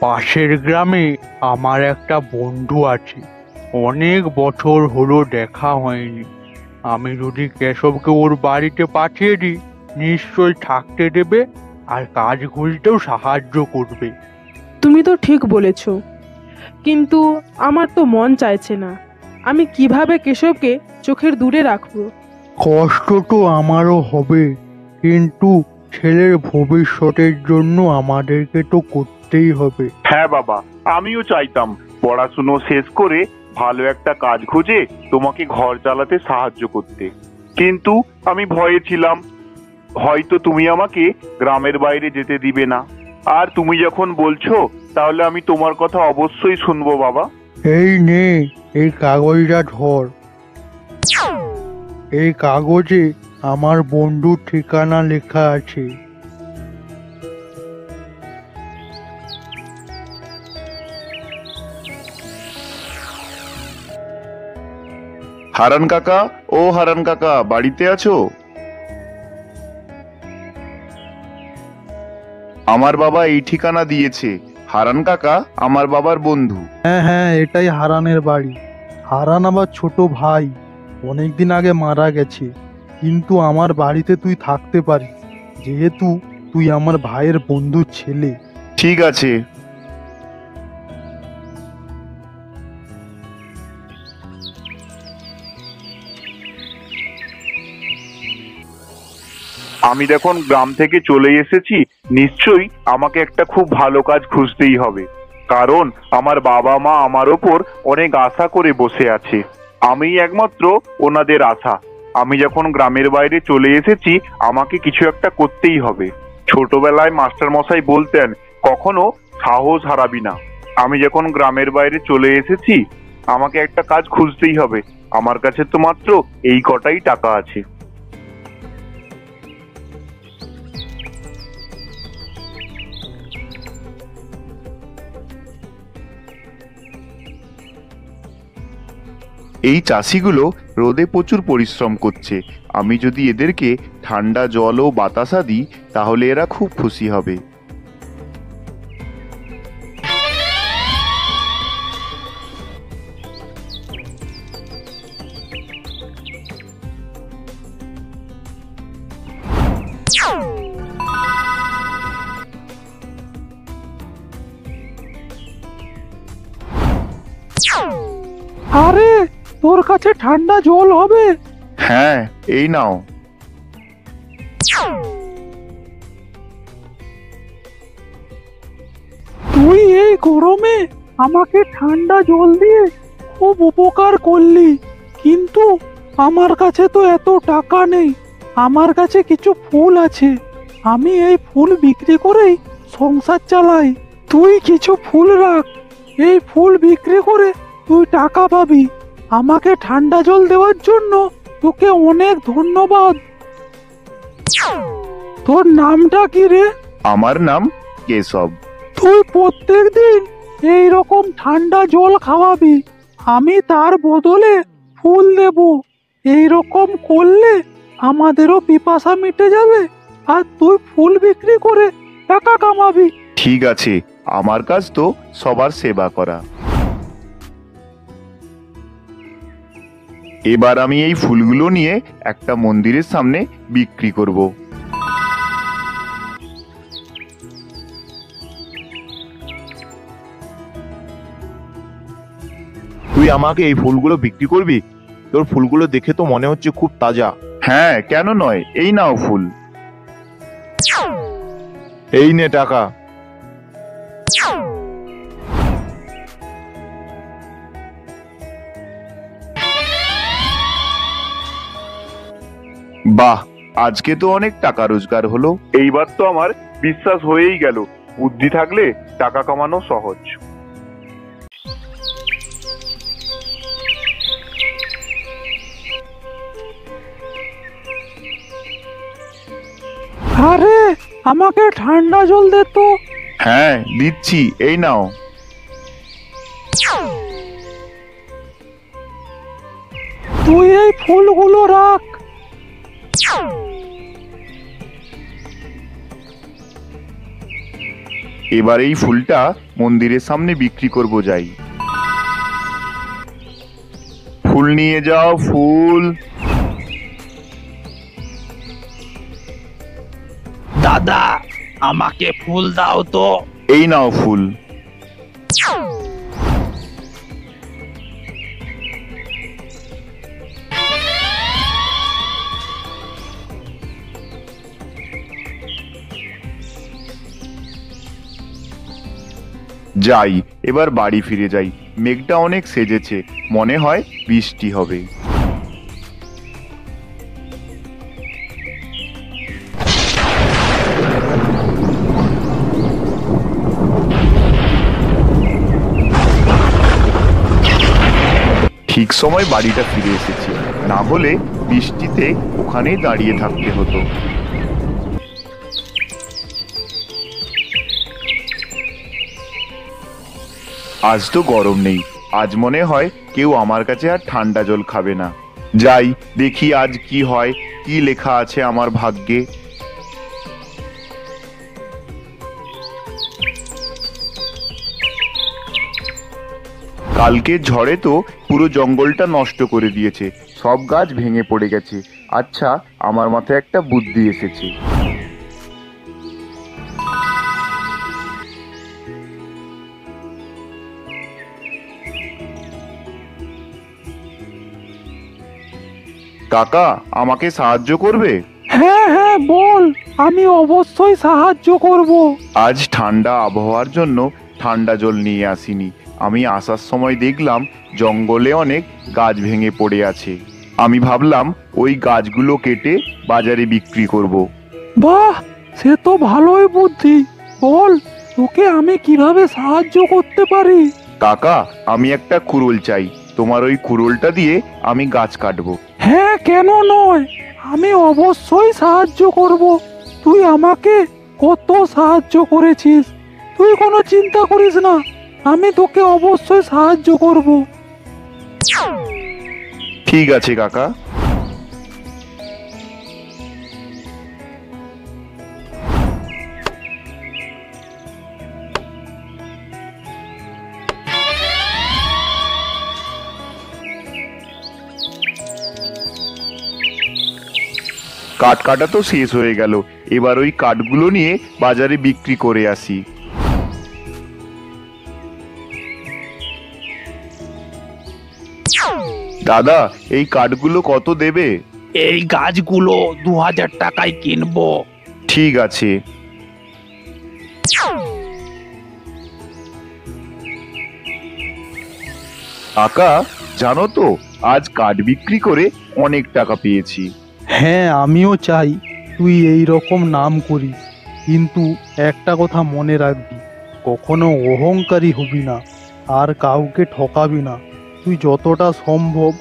পাশের গ্রামে আমার একটা বন্ধু আছে। অনেক বছর হলো দেখা হয়নি। আমি যদি কেশবকে ওর বাড়িতে পাঠিয়ে দিই, নিশ্চয়ই থাকতে দেবে আর কাজ খুঁজতেও সাহায্য করবে। তুমি তো ঠিক বলেছ, কিন্তু আমার তো মন চাইছে না। আমি কিভাবে কেশবকে চোখের দূরে রাখবো? কষ্ট তো আমারও হবে, কিন্তু ছেলের ভবিষ্যতের জন্য আমাদেরকে তো করতেই হবে। হ্যাঁ বাবা, আমিও চাইতাম পড়াশুনো শেষ করে ভালো একটা কাজ খুঁজে তোমাকে ঘর চালাতে সাহায্য করতে, কিন্তু আমি ভয়ে ছিলাম হয়তো তুমি আমাকে গ্রামের বাইরে যেতে দিবে না। আর তুমি যখন বলছো, তাহলে আমি তোমার কথা অবশ্যই শুনবো বাবা। এই নে, এই কাগজটা ধর। এই কাগজে আমার বন্ধুর ঠিকানা লেখা আছে। হারান কাকা, ও হারান কাকা, বাড়িতে আছো? আমার বাবা এই ঠিকানা দিয়েছে। হারান কাকা আমার বাবার বন্ধু। হ্যাঁ হ্যাঁ, এটাই হারানের বাড়ি। হারান আমার ছোট ভাই, অনেকদিন আগে মারা গেছে। কিন্তু আমার বাড়িতে তুই থাকতে পারিস, যেহেতু তুই আমার ভাইয়ের বন্ধুর ছেলে। ঠিক আছে। আমি যখন গ্রাম থেকে চলে এসেছি, নিশ্চয়ই আমাকে একটা খুব ভালো কাজ খুঁজতেই হবে, কারণ আমার বাবা মা আমার ওপর অনেক আশা করে বসে আছে। আমি একমাত্র ওনাদের আশা। আমি যখন গ্রামের বাইরে চলে এসেছি, আমাকে কিছু একটা করতেই হবে। ছোটবেলায় মাস্টার মশাই বলতেন, কখনো সাহস হারাবি না। আমি যখন গ্রামের বাইরে চলে এসেছি, আমাকে একটা কাজ খুঁজতেই হবে। আমার কাছে তো মাত্র এই কটাই টাকা আছে। এই চাষিগুলো রোদে প্রচুর পরিশ্রম করছে। আমি যদি এদেরকে ঠান্ডা জল ও বাতাসা দিই, তাহলে এরা খুব খুশি হবে। আরে, তোর কাছে ঠান্ডা জল হবে? হ্যাঁ, এই নাও। তুই এই গরমে আমাকে ঠান্ডা জল দিয়ে খুব উপকার করলি, কিন্তু আমার কাছে তো এত টাকা নেই। আমার কাছে কিছু ফুল আছে, আমি এই ফুল বিক্রি করেই সংসার চালাই। তুই কিছু ফুল রাখ, এই ফুল বিক্রি করে তুই টাকা পাবি। আমাকে ঠান্ডা জল দেওয়ার জন্য তোকে অনেক ধন্যবাদ। তোর নামটা কি রে? আমার নাম কেশব। তুই প্রত্যেক দিন এইরকম ঠান্ডা জল খাওয়াবি, আমি তার বদলে ফুল দেব। এইরকম করলে আমাদেরও পিপাসা মিটে যাবে, আর তুই ফুল বিক্রি করে টাকা কামাবি। ঠিক আছে, আমার কাজ তো সবার সেবা করা। এবার আমি এই ফুলগুলো নিয়ে একটা মন্দিরের সামনে বিক্রি করব। তুই আমাকে এই ফুলগুলো বিক্রি করবি? তোর ফুলগুলো দেখে তো মনে হচ্ছে খুব তাজা। হ্যাঁ, কেন নয়, এই নাও ফুল। এই নে টাকা। বাহ, আজকে তো অনেক টাকা রোজগার হলো। এইবার তো আমার বিশ্বাস হয়েই গেল, বুদ্ধি থাকলে টাকা কামানো সহজ। আরে, আমাকে ঠান্ডা জল দে তো। হ্যাঁ, দিচ্ছি, এই নাও। তুই এই ফুলগুলো রাখ। এবার এই ফুলটা মন্দিরের সামনে বিক্রি করব, যাই। ফুল নিয়ে যাও, ফুল। দাদা, আমাকে ফুল দাও তো। এই নাও ফুল। যাই, এবার বাড়ি ফিরে যাই। মেঘটা অনেক সেজেছে, মনে হয় বৃষ্টি হবে। ঠিক সময় বাড়িটা ফিরে এসেছি, না হলে বৃষ্টিতে ওখানেই দাঁড়িয়ে থাকতে হতো। আজ তো গরম নেই, আজ মনে হয় কেউ আমার কাছে আর ঠান্ডা জল খাবে না। যাই, দেখি আজ কি হয়, কি লেখা আছে আমার ভাগ্যে। কালকে ঝড়ে তো পুরো জঙ্গলটা নষ্ট করে দিয়েছে, সব গাছ ভেঙে পড়ে গেছে। আচ্ছা, আমার মাথায় একটা বুদ্ধি এসেছে। কাকা, আমাকে সাহায্য করবে? হ্যাঁ হ্যাঁ, বল, আমি অবশ্যই সাহায্য করব। আজ ঠান্ডা আবহাওয়ার জন্য ঠান্ডা জল নিয়ে আসিনি। আমি আসার সময় দেখলাম জঙ্গলে অনেক গাছ ভেঙে পড়ে আছে। আমি ভাবলাম ওই গাছগুলো কেটে বাজারে বিক্রি করব। বাহ, সে তো ভালোই বুদ্ধি। বল, তোকে আমি কিভাবে সাহায্য করতে পারি? কাকা, আমি একটা কুড়ুল চাই। তোমার ওই কুড়ুলটা দিয়ে আমি গাছ কাটবো। হ্যাঁ, কেন নয়, আমি অবশ্যই সাহায্য করব। তুই আমাকে কত সাহায্য করেছিস, তুই কোনো চিন্তা করিস না, আমি তোকে অবশ্যই সাহায্য করব। ঠিক আছে কাকা। কাঠ কাটা তো শেষ হয়ে গেল, এবার ওই কাঠগুলো নিয়ে বাজারে বিক্রি করে আসি। দাদা, এই কাঠগুলো কত দেবে? এই গাছগুলো 2000 টাকায় কিনবো। ঠিক আছে। কাকা, জানো তো আজ কাঠ বিক্রি করে অনেক টাকা পেয়েছি। হ্যাঁ, আমিও চাই তুই এই রকম নাম করিস, কিন্তু একটা কথা মনে রাখবি, কখনো অহংকারী হবি না আর কাউকে ঠকাবি না। তুই যতটা সম্ভব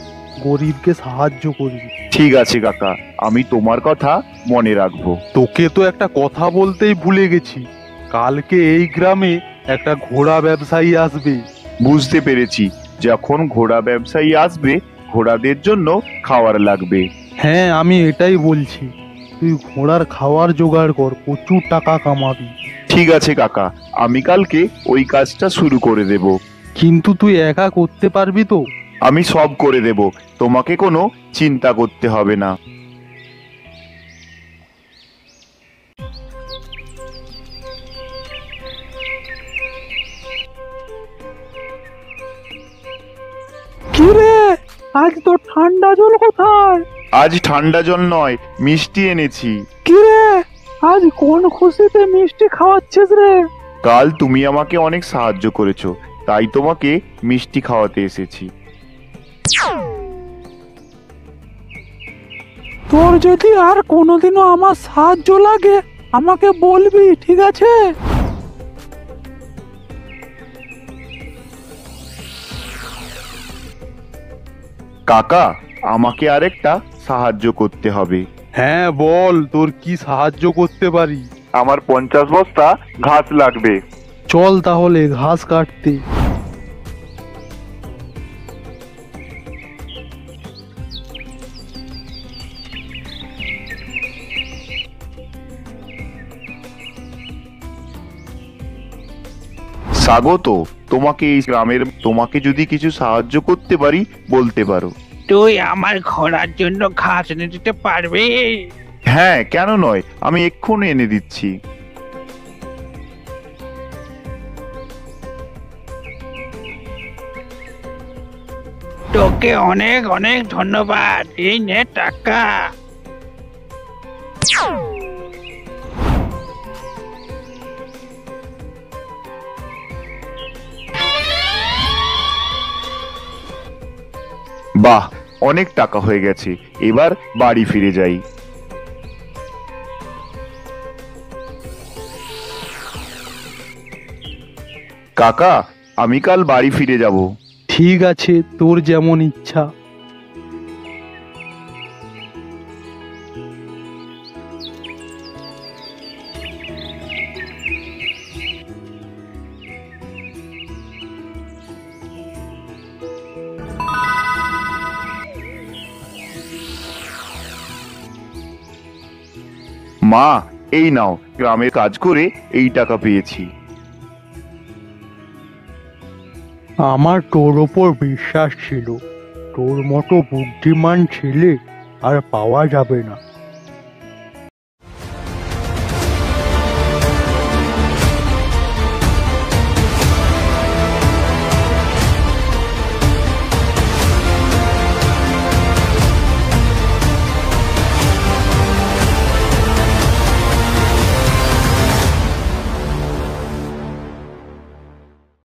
গরিবকে সাহায্য করবি। ঠিক আছে কাকা, আমি তোমার কথা মনে রাখবো। তোকে তো একটা কথা বলতেই ভুলে গেছি, কালকে এই গ্রামে একটা ঘোড়া ব্যবসায়ী আসবে। বুঝতে পেরেছি, যখন ঘোড়া ব্যবসায়ী আসবে ঘোড়াদের জন্য খাবার লাগবে। হ্যাঁ, আমি এটাই বলছি, তুই ঘোড়ার খাওয়ার জোগাড় কর, প্রচুর টাকা কামাবি। ঠিক আছে কাকা, আমি কালকে ওই কাজটা শুরু করে দেব। কিন্তু তুই একা করতে পারবি তো? আমি সব করে দেব, তোমাকে কোনো চিন্তা করতে হবে না। কি রে, আজ তো ঠান্ডা জল কোথায়? আজ ঠান্ডা জল নয়, মিষ্টি এনেছি। কি রে, আজ কোন খুশিতে মিষ্টি খাওয়াচ্ছিস রে? কাল তুমি আমাকে অনেক সাহায্য করেছো, তাই তোমাকে মিষ্টি খাওয়াতে এসেছি। তোর যদি আর কোনোদিনও আমার সাহায্য লাগে আমাকে বলবি, ঠিক আছে? কাকা, আমাকে আরেকটা সাহায্য করতে হবে। হ্যাঁ বল, তোর কি সাহায্য করতে পারি? আমার 50 বস্তা ঘাস লাগবে। চল তাহলে ঘাস কাটতে। স্বাগত। তোমাকে এই গ্রামের তোমাকে যদি কিছু সাহায্য করতে পারি বলতে পারো। তুই আমার ঘোড়ার জন্য ঘাস এনে দিতে পারবি? হ্যাঁ, কেন নয়, আমি এক্ষুনি এনে দিচ্ছি। তোকে অনেক অনেক ধন্যবাদ। এই নে টাকা। বাহ, অনেক টাকা হয়ে গেছে, এবার বাড়ি ফিরে যাই। কাকা, আমি কাল বাড়ি ফিরে যাব। ঠিক আছে, তোর যেমন ইচ্ছা। মা, এই নাও, গ্রামের কাজ করে এই টাকা পেয়েছি। আমার তোর ওপর বিশ্বাস ছিল, তোর মতো বুদ্ধিমান ছেলে আর পাওয়া যাবে না।